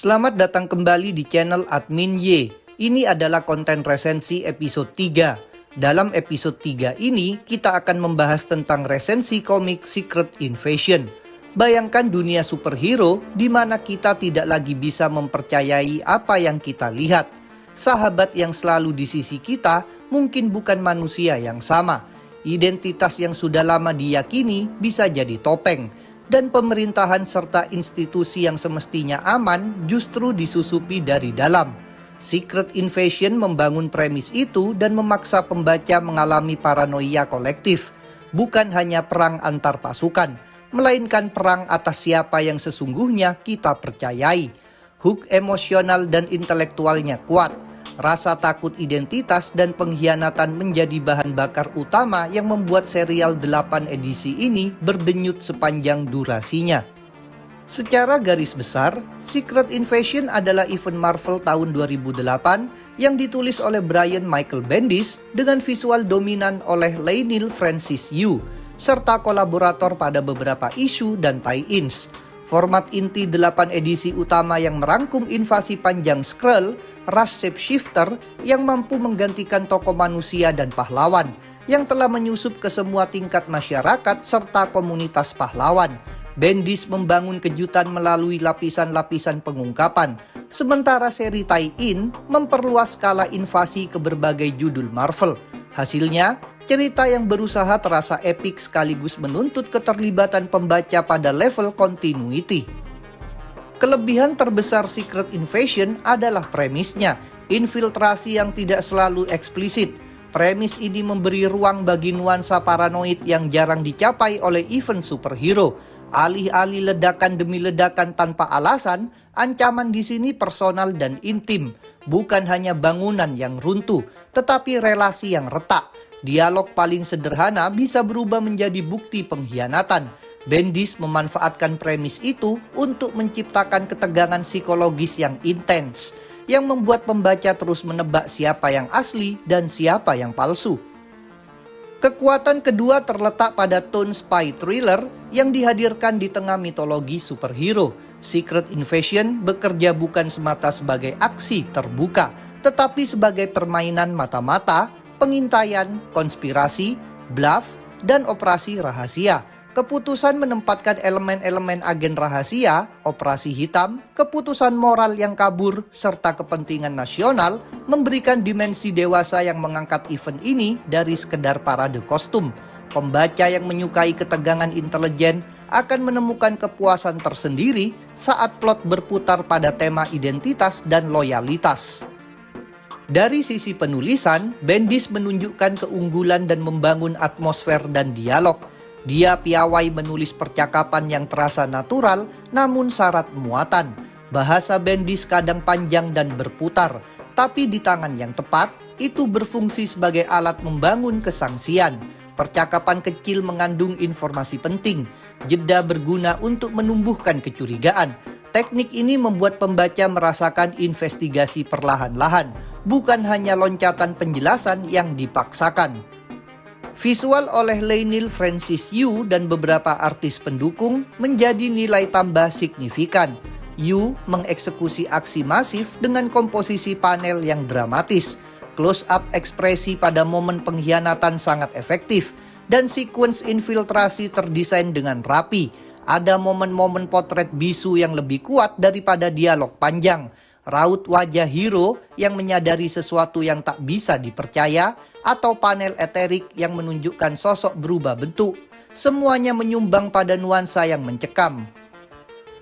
Selamat datang kembali di channel Admin Y. Ini adalah konten resensi episode 3. Dalam episode 3 ini, kita akan membahas tentang resensi komik Secret Invasion. Bayangkan dunia superhero di mana kita tidak lagi bisa mempercayai apa yang kita lihat. Sahabat yang selalu di sisi kita mungkin bukan manusia yang sama. Identitas yang sudah lama diyakini bisa jadi topeng. Dan pemerintahan serta institusi yang semestinya aman justru disusupi dari dalam. Secret Invasion membangun premis itu dan memaksa pembaca mengalami paranoia kolektif. Bukan hanya perang antar pasukan, melainkan perang atas siapa yang sesungguhnya kita percayai. Hook emosional dan intelektualnya kuat. Rasa takut identitas dan pengkhianatan menjadi bahan bakar utama yang membuat serial 8 edisi ini berdenyut sepanjang durasinya. Secara garis besar, Secret Invasion adalah event Marvel tahun 2008 yang ditulis oleh Brian Michael Bendis dengan visual dominan oleh Leinil Francis Yu, serta kolaborator pada beberapa isu dan tie-ins. Format inti 8 edisi utama yang merangkum invasi panjang Skrull, ras shapeshifter yang mampu menggantikan tokoh manusia dan pahlawan, yang telah menyusup ke semua tingkat masyarakat serta komunitas pahlawan. Bendis membangun kejutan melalui lapisan-lapisan pengungkapan, sementara seri tie-in memperluas skala invasi ke berbagai judul Marvel. Hasilnya, cerita yang berusaha terasa epik sekaligus menuntut keterlibatan pembaca pada level continuity. Kelebihan terbesar Secret Invasion adalah premisnya, infiltrasi yang tidak selalu eksplisit. Premis ini memberi ruang bagi nuansa paranoid yang jarang dicapai oleh event superhero. Alih-alih ledakan demi ledakan tanpa alasan, ancaman di sini personal dan intim. Bukan hanya bangunan yang runtuh, tetapi relasi yang retak. Dialog paling sederhana bisa berubah menjadi bukti pengkhianatan. Bendis memanfaatkan premis itu untuk menciptakan ketegangan psikologis yang intens, yang membuat pembaca terus menebak siapa yang asli dan siapa yang palsu. Kekuatan kedua terletak pada tone spy thriller yang dihadirkan di tengah mitologi superhero. Secret Invasion bekerja bukan semata sebagai aksi terbuka, tetapi sebagai permainan mata-mata, pengintaian, konspirasi, bluff, dan operasi rahasia. Keputusan menempatkan elemen-elemen agen rahasia, operasi hitam, keputusan moral yang kabur, serta kepentingan nasional memberikan dimensi dewasa yang mengangkat event ini dari sekedar parade kostum. Pembaca yang menyukai ketegangan intelijen akan menemukan kepuasan tersendiri saat plot berputar pada tema identitas dan loyalitas. Dari sisi penulisan, Bendis menunjukkan keunggulan dan membangun atmosfer dan dialog. Dia piawai menulis percakapan yang terasa natural namun syarat muatan. Bahasa Bendis kadang panjang dan berputar, tapi di tangan yang tepat, itu berfungsi sebagai alat membangun kesangsian. Percakapan kecil mengandung informasi penting, jeda berguna untuk menumbuhkan kecurigaan. Teknik ini membuat pembaca merasakan investigasi perlahan-lahan, bukan hanya loncatan penjelasan yang dipaksakan. Visual oleh Leinil Francis Yu dan beberapa artis pendukung menjadi nilai tambah signifikan. Yu mengeksekusi aksi masif dengan komposisi panel yang dramatis. Close-up ekspresi pada momen pengkhianatan sangat efektif, dan sequence infiltrasi terdesain dengan rapi. Ada momen-momen potret bisu yang lebih kuat daripada dialog panjang. Raut wajah hero yang menyadari sesuatu yang tak bisa dipercaya, atau panel eterik yang menunjukkan sosok berubah bentuk. Semuanya menyumbang pada nuansa yang mencekam.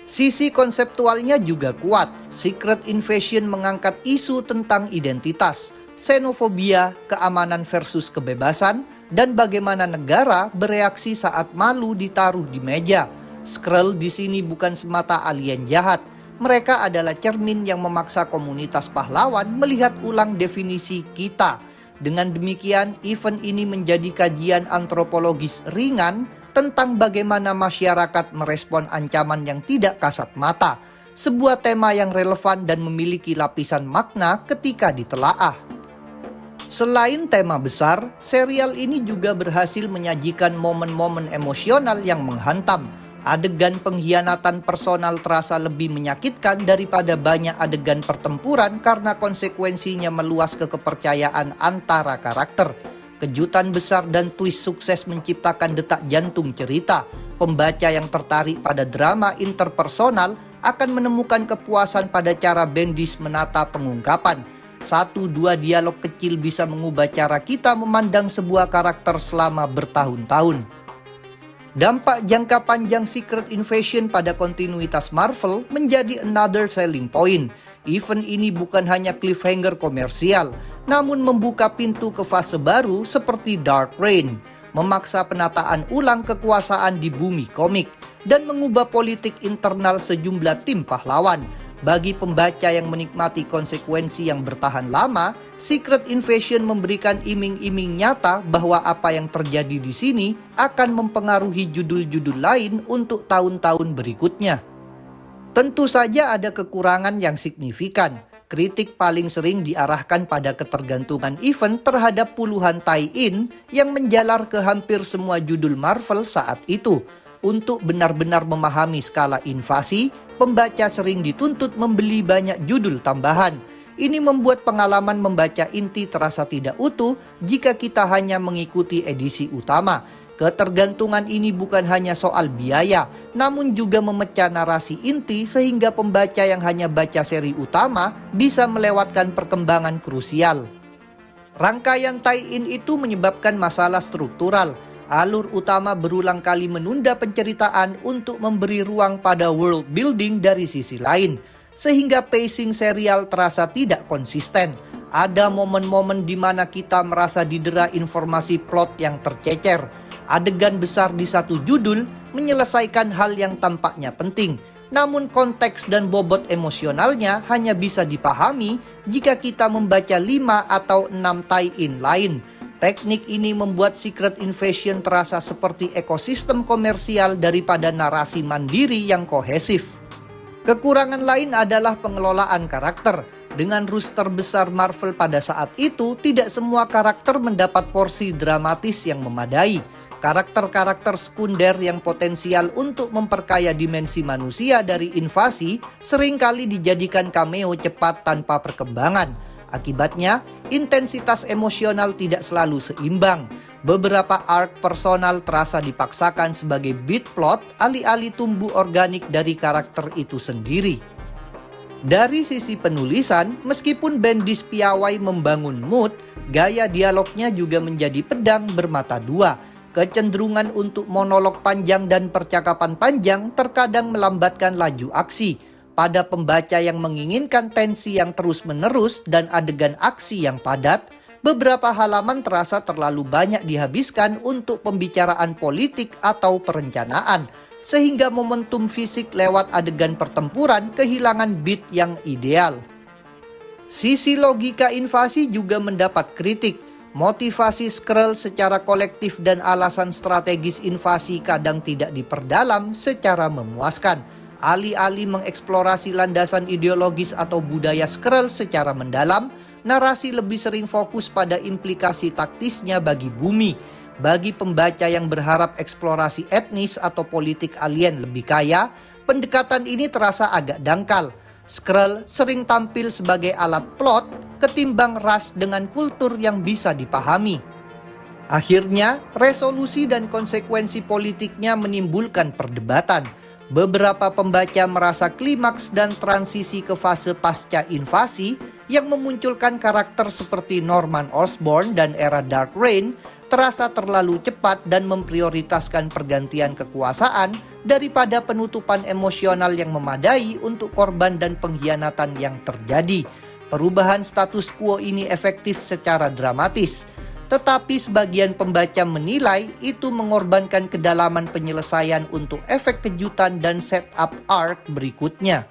Sisi konseptualnya juga kuat. Secret Invasion mengangkat isu tentang identitas, xenofobia, keamanan versus kebebasan, dan bagaimana negara bereaksi saat malu ditaruh di meja. Skrull di sini bukan semata alien jahat. Mereka adalah cermin yang memaksa komunitas pahlawan melihat ulang definisi kita. Dengan demikian, event ini menjadi kajian antropologis ringan tentang bagaimana masyarakat merespon ancaman yang tidak kasat mata. Sebuah tema yang relevan dan memiliki lapisan makna ketika ditelaah. Selain tema besar, serial ini juga berhasil menyajikan momen-momen emosional yang menghantam. Adegan pengkhianatan personal terasa lebih menyakitkan daripada banyak adegan pertempuran karena konsekuensinya meluas ke kepercayaan antara karakter. Kejutan besar dan twist sukses menciptakan detak jantung cerita. Pembaca yang tertarik pada drama interpersonal akan menemukan kepuasan pada cara Bendis menata pengungkapan. 1-2 dialog kecil bisa mengubah cara kita memandang sebuah karakter selama bertahun-tahun. Dampak jangka panjang Secret Invasion pada kontinuitas Marvel menjadi another selling point. Event ini bukan hanya cliffhanger komersial, namun membuka pintu ke fase baru seperti Dark Reign, memaksa penataan ulang kekuasaan di bumi komik, dan mengubah politik internal sejumlah tim pahlawan. Bagi pembaca yang menikmati konsekuensi yang bertahan lama, Secret Invasion memberikan iming-iming nyata bahwa apa yang terjadi di sini akan mempengaruhi judul-judul lain untuk tahun-tahun berikutnya. Tentu saja ada kekurangan yang signifikan. Kritik paling sering diarahkan pada ketergantungan event terhadap puluhan tie-in yang menjalar ke hampir semua judul Marvel saat itu. Untuk benar-benar memahami skala invasi, pembaca sering dituntut membeli banyak judul tambahan. Ini membuat pengalaman membaca inti terasa tidak utuh jika kita hanya mengikuti edisi utama. Ketergantungan ini bukan hanya soal biaya, namun juga memecah narasi inti sehingga pembaca yang hanya baca seri utama bisa melewatkan perkembangan krusial. Rangkaian tie-in itu menyebabkan masalah struktural. Alur utama berulang kali menunda penceritaan untuk memberi ruang pada world building dari sisi lain, sehingga pacing serial terasa tidak konsisten. Ada momen-momen di mana kita merasa didera informasi plot yang tercecer. Adegan besar di satu judul menyelesaikan hal yang tampaknya penting, namun konteks dan bobot emosionalnya hanya bisa dipahami jika kita membaca 5 atau 6 tie-in lain. Teknik ini membuat Secret Invasion terasa seperti ekosistem komersial daripada narasi mandiri yang kohesif. Kekurangan lain adalah pengelolaan karakter. Dengan roster besar Marvel pada saat itu, tidak semua karakter mendapat porsi dramatis yang memadai. Karakter-karakter sekunder yang potensial untuk memperkaya dimensi manusia dari invasi seringkali dijadikan cameo cepat tanpa perkembangan. Akibatnya, intensitas emosional tidak selalu seimbang. Beberapa arc personal terasa dipaksakan sebagai beat plot alih-alih tumbuh organik dari karakter itu sendiri. Dari sisi penulisan, meskipun Bendis piawai membangun mood, gaya dialognya juga menjadi pedang bermata dua. Kecenderungan untuk monolog panjang dan percakapan panjang terkadang melambatkan laju aksi. Pada pembaca yang menginginkan tensi yang terus-menerus dan adegan aksi yang padat, beberapa halaman terasa terlalu banyak dihabiskan untuk pembicaraan politik atau perencanaan, sehingga momentum fisik lewat adegan pertempuran kehilangan beat yang ideal. Sisi logika invasi juga mendapat kritik. Motivasi Skrull secara kolektif dan alasan strategis invasi kadang tidak diperdalam secara memuaskan. Alih-alih mengeksplorasi landasan ideologis atau budaya Skrull secara mendalam, narasi lebih sering fokus pada implikasi taktisnya bagi bumi. Bagi pembaca yang berharap eksplorasi etnis atau politik alien lebih kaya, pendekatan ini terasa agak dangkal. Skrull sering tampil sebagai alat plot ketimbang ras dengan kultur yang bisa dipahami. Akhirnya, resolusi dan konsekuensi politiknya menimbulkan perdebatan. Beberapa pembaca merasa klimaks dan transisi ke fase pasca invasi yang memunculkan karakter seperti Norman Osborn dan era Dark Reign terasa terlalu cepat dan memprioritaskan pergantian kekuasaan daripada penutupan emosional yang memadai untuk korban dan pengkhianatan yang terjadi. Perubahan status quo ini efektif secara dramatis, tetapi sebagian pembaca menilai itu mengorbankan kedalaman penyelesaian untuk efek kejutan dan setup arc berikutnya.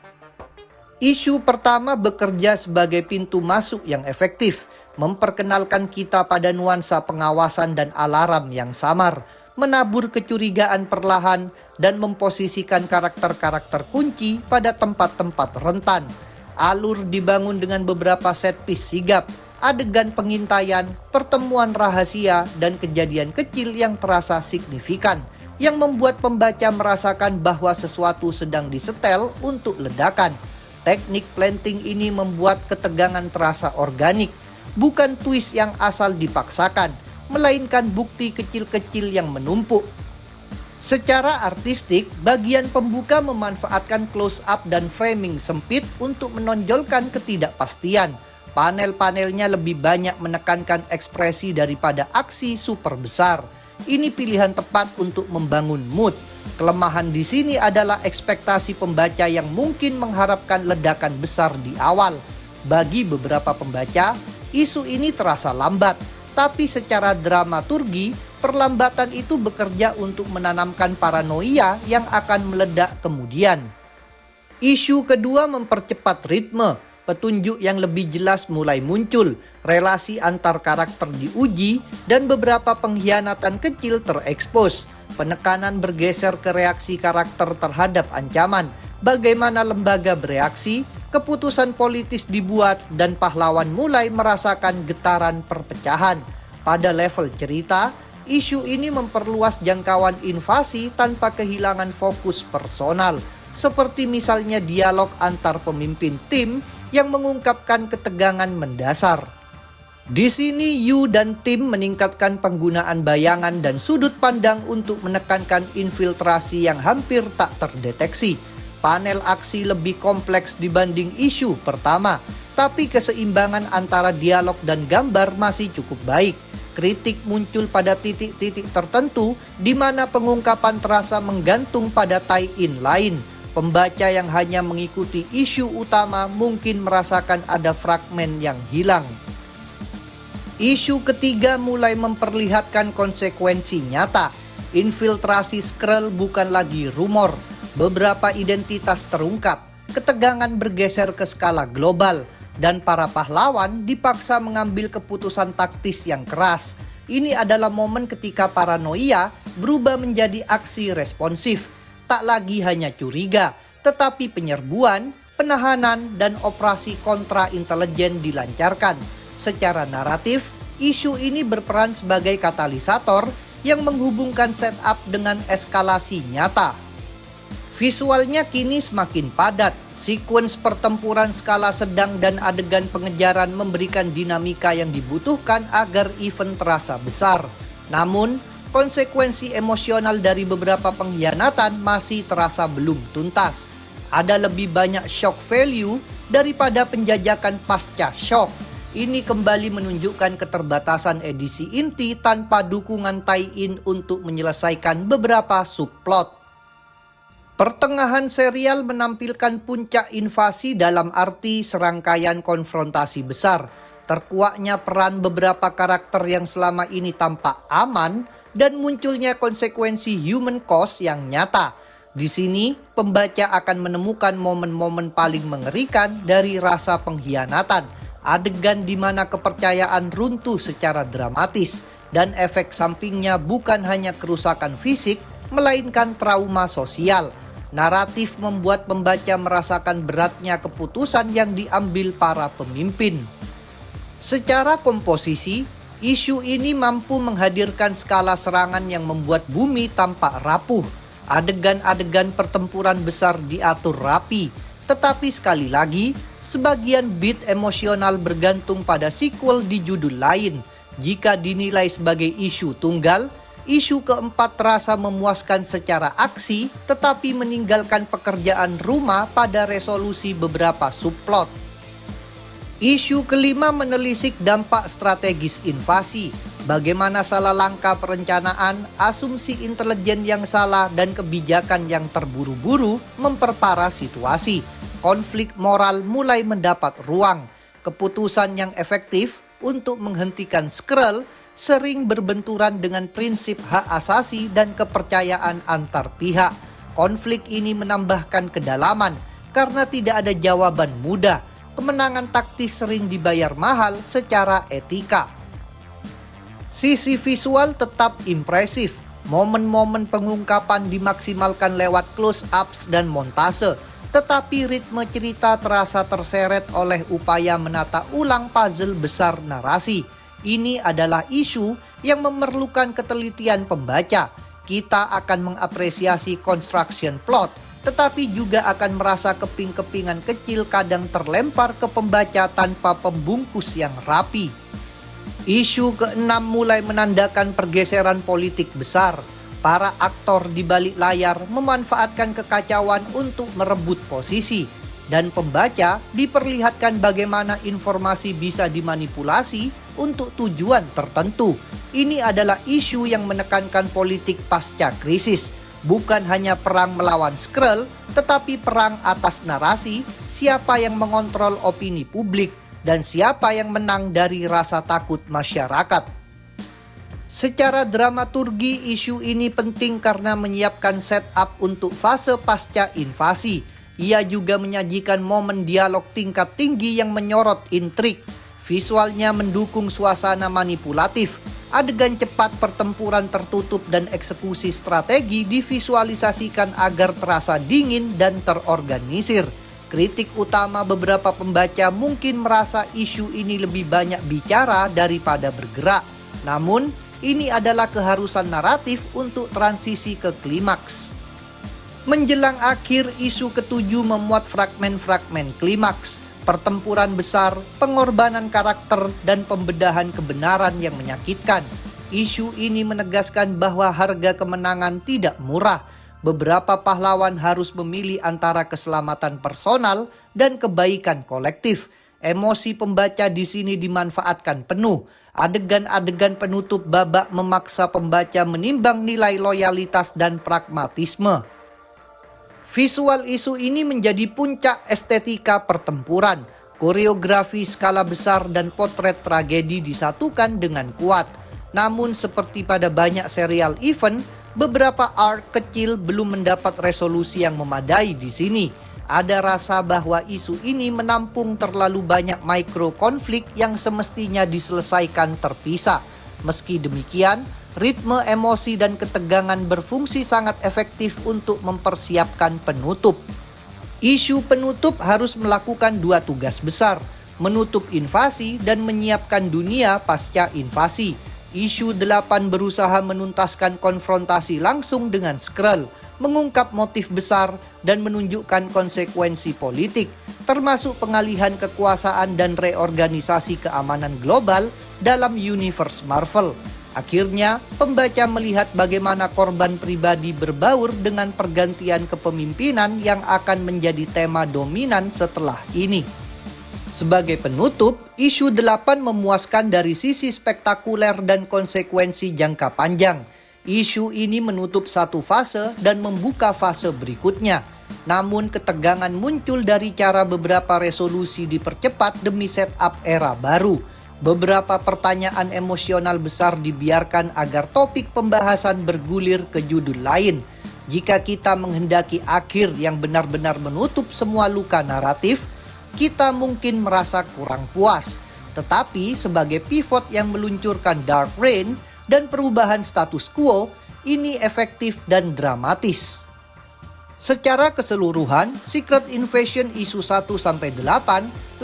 Isu pertama bekerja sebagai pintu masuk yang efektif, memperkenalkan kita pada nuansa pengawasan dan alarm yang samar, menabur kecurigaan perlahan, dan memposisikan karakter-karakter kunci pada tempat-tempat rentan. Alur dibangun dengan beberapa set piece sigap, adegan pengintaian, pertemuan rahasia, dan kejadian kecil yang terasa signifikan. yang membuat pembaca merasakan bahwa sesuatu sedang disetel untuk ledakan. Teknik planting ini membuat ketegangan terasa organik, bukan twist yang asal dipaksakan, melainkan bukti kecil-kecil yang menumpuk. Secara artistik, bagian pembuka memanfaatkan close-up dan framing sempit untuk menonjolkan ketidakpastian. Panel-panelnya lebih banyak menekankan ekspresi daripada aksi super besar. Ini pilihan tepat untuk membangun mood. Kelemahan di sini adalah ekspektasi pembaca yang mungkin mengharapkan ledakan besar di awal. Bagi beberapa pembaca, isu ini terasa lambat, tapi secara dramaturgi, perlambatan itu bekerja untuk menanamkan paranoia yang akan meledak kemudian. Isu kedua mempercepat ritme. Petunjuk yang lebih jelas mulai muncul, relasi antar karakter diuji, dan beberapa pengkhianatan kecil terekspos. Penekanan bergeser ke reaksi karakter terhadap ancaman, bagaimana lembaga bereaksi, keputusan politis dibuat, dan pahlawan mulai merasakan getaran perpecahan. Pada level cerita, isu ini memperluas jangkauan invasi tanpa kehilangan fokus personal, seperti misalnya dialog antar pemimpin tim yang mengungkapkan ketegangan mendasar. Di sini Yu dan tim meningkatkan penggunaan bayangan dan sudut pandang untuk menekankan infiltrasi yang hampir tak terdeteksi. Panel aksi lebih kompleks dibanding isu pertama, tapi keseimbangan antara dialog dan gambar masih cukup baik. Kritik muncul pada titik-titik tertentu di mana pengungkapan terasa menggantung pada tie-in lain. Pembaca yang hanya mengikuti isu utama mungkin merasakan ada fragmen yang hilang. Isu ketiga mulai memperlihatkan konsekuensi nyata. Infiltrasi Skrull bukan lagi rumor. Beberapa identitas terungkap. Ketegangan bergeser ke skala global. Dan para pahlawan dipaksa mengambil keputusan taktis yang keras. Ini adalah momen ketika paranoia berubah menjadi aksi responsif. Tak lagi hanya curiga, tetapi penyerbuan, penahanan, dan operasi kontra intelijen dilancarkan. Secara naratif, isu ini berperan sebagai katalisator yang menghubungkan setup dengan eskalasi nyata. Visualnya kini semakin padat, sekuens pertempuran skala sedang dan adegan pengejaran memberikan dinamika yang dibutuhkan agar event terasa besar. Namun, konsekuensi emosional dari beberapa pengkhianatan masih terasa belum tuntas. Ada lebih banyak shock value daripada penjajakan pasca shock. Ini kembali menunjukkan keterbatasan edisi inti tanpa dukungan tie-in untuk menyelesaikan beberapa subplot. Pertengahan serial menampilkan puncak invasi dalam arti serangkaian konfrontasi besar. Terkuaknya peran beberapa karakter yang selama ini tampak aman dan munculnya konsekuensi human cost yang nyata. Di sini, pembaca akan menemukan momen-momen paling mengerikan dari rasa pengkhianatan, adegan di mana kepercayaan runtuh secara dramatis, dan efek sampingnya bukan hanya kerusakan fisik, melainkan trauma sosial. Naratif membuat pembaca merasakan beratnya keputusan yang diambil para pemimpin. Secara komposisi, isu ini mampu menghadirkan skala serangan yang membuat bumi tampak rapuh. Adegan-adegan pertempuran besar diatur rapi, tetapi sekali lagi, sebagian beat emosional bergantung pada sequel di judul lain. Jika dinilai sebagai isu tunggal, isu keempat terasa memuaskan secara aksi, tetapi meninggalkan pekerjaan rumah pada resolusi beberapa subplot. Isu kelima menelisik dampak strategis invasi, bagaimana salah langkah perencanaan, asumsi intelijen yang salah, dan kebijakan yang terburu-buru memperparah situasi. Konflik moral mulai mendapat ruang. Keputusan yang efektif untuk menghentikan Skrull sering berbenturan dengan prinsip hak asasi dan kepercayaan antar pihak. Konflik ini menambahkan kedalaman karena tidak ada jawaban mudah. Kemenangan taktis sering dibayar mahal secara etika. Sisi visual tetap impresif. Momen-momen pengungkapan dimaksimalkan lewat close-ups dan montase. Tetapi ritme cerita terasa terseret oleh upaya menata ulang puzzle besar narasi. Ini adalah isu yang memerlukan ketelitian pembaca. kita akan mengapresiasi construction plot, tetapi juga akan merasa keping-kepingan kecil kadang terlempar ke pembaca tanpa pembungkus yang rapi. Isu keenam mulai menandakan pergeseran politik besar. Para aktor di balik layar memanfaatkan kekacauan untuk merebut posisi, dan pembaca diperlihatkan bagaimana informasi bisa dimanipulasi untuk tujuan tertentu. Ini adalah isu yang menekankan politik pasca krisis. Bukan hanya perang melawan Skrull, tetapi perang atas narasi, siapa yang mengontrol opini publik, dan siapa yang menang dari rasa takut masyarakat. Secara dramaturgi, isu ini penting karena menyiapkan setup untuk fase pasca invasi. Ia juga menyajikan momen dialog tingkat tinggi yang menyorot intrik. Visualnya mendukung suasana manipulatif. Adegan cepat pertempuran tertutup dan eksekusi strategi divisualisasikan agar terasa dingin dan terorganisir. Kritik utama beberapa pembaca mungkin merasa isu ini lebih banyak bicara daripada bergerak. Namun, ini adalah keharusan naratif untuk transisi ke klimaks. Menjelang akhir, isu ketujuh memuat fragmen-fragmen klimaks. Pertempuran besar, pengorbanan karakter, dan pembedahan kebenaran yang menyakitkan. Isu ini menegaskan bahwa harga kemenangan tidak murah. Beberapa pahlawan harus memilih antara keselamatan personal dan kebaikan kolektif. Emosi pembaca di sini dimanfaatkan penuh. Adegan-adegan penutup babak memaksa pembaca menimbang nilai loyalitas dan pragmatisme. Visual isu ini menjadi puncak estetika pertempuran. Koreografi skala besar dan potret tragedi disatukan dengan kuat. Namun seperti pada banyak serial event, beberapa arc kecil belum mendapat resolusi yang memadai di sini. Ada rasa bahwa isu ini menampung terlalu banyak mikro konflik yang semestinya diselesaikan terpisah. Meski demikian, ritme emosi dan ketegangan berfungsi sangat efektif untuk mempersiapkan penutup. Isu penutup harus melakukan dua tugas besar, menutup invasi dan menyiapkan dunia pasca invasi. Isu 8 berusaha menuntaskan konfrontasi langsung dengan Skrull, mengungkap motif besar dan menunjukkan konsekuensi politik, termasuk pengalihan kekuasaan dan reorganisasi keamanan global dalam universe Marvel. Akhirnya, pembaca melihat bagaimana korban pribadi berbaur dengan pergantian kepemimpinan yang akan menjadi tema dominan setelah ini. Sebagai penutup, isu 8 memuaskan dari sisi spektakuler dan konsekuensi jangka panjang. Isu ini menutup satu fase dan membuka fase berikutnya. Namun ketegangan muncul dari cara beberapa resolusi dipercepat demi setup era baru. Beberapa pertanyaan emosional besar dibiarkan agar topik pembahasan bergulir ke judul lain. Jika kita menghendaki akhir yang benar-benar menutup semua luka naratif, kita mungkin merasa kurang puas. Tetapi sebagai pivot yang meluncurkan Dark Reign dan perubahan status quo, ini efektif dan dramatis. Secara keseluruhan, Secret Invasion isu 1-8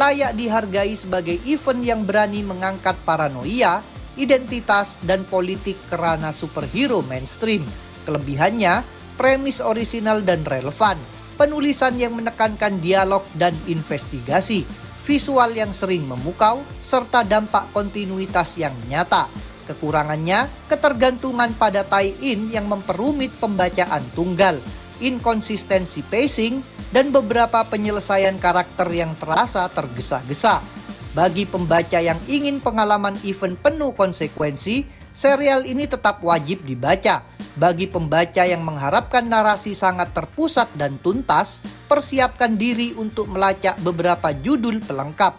layak dihargai sebagai event yang berani mengangkat paranoia, identitas, dan politik ke ranah superhero mainstream. Kelebihannya, premis orisinal dan relevan, penulisan yang menekankan dialog dan investigasi, visual yang sering memukau, serta dampak kontinuitas yang nyata. Kekurangannya, ketergantungan pada tie-in yang memperumit pembacaan tunggal, inkonsistensi pacing, dan beberapa penyelesaian karakter yang terasa tergesa-gesa. Bagi pembaca yang ingin pengalaman event penuh konsekuensi, serial ini tetap wajib dibaca. Bagi pembaca yang mengharapkan narasi sangat terpusat dan tuntas, persiapkan diri untuk melacak beberapa judul pelengkap.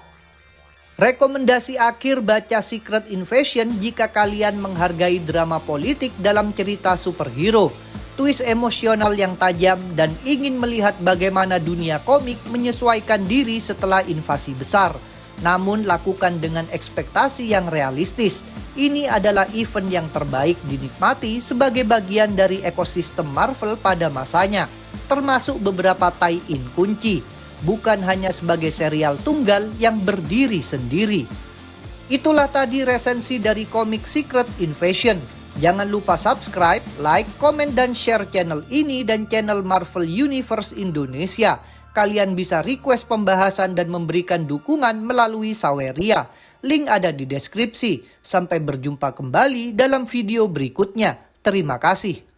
Rekomendasi akhir, baca Secret Invasion jika kalian menghargai drama politik dalam cerita superhero, twist emosional yang tajam, dan ingin melihat bagaimana dunia komik menyesuaikan diri setelah invasi besar. Namun lakukan dengan ekspektasi yang realistis. Ini adalah event yang terbaik dinikmati sebagai bagian dari ekosistem Marvel pada masanya, termasuk beberapa tie-in kunci, bukan hanya sebagai serial tunggal yang berdiri sendiri. Itulah tadi resensi dari komik Secret Invasion. Jangan lupa subscribe, like, komen, dan share channel ini dan channel Marvel Universe Indonesia. Kalian bisa request pembahasan dan memberikan dukungan melalui Saweria. Link ada di deskripsi. Sampai berjumpa kembali dalam video berikutnya. Terima kasih.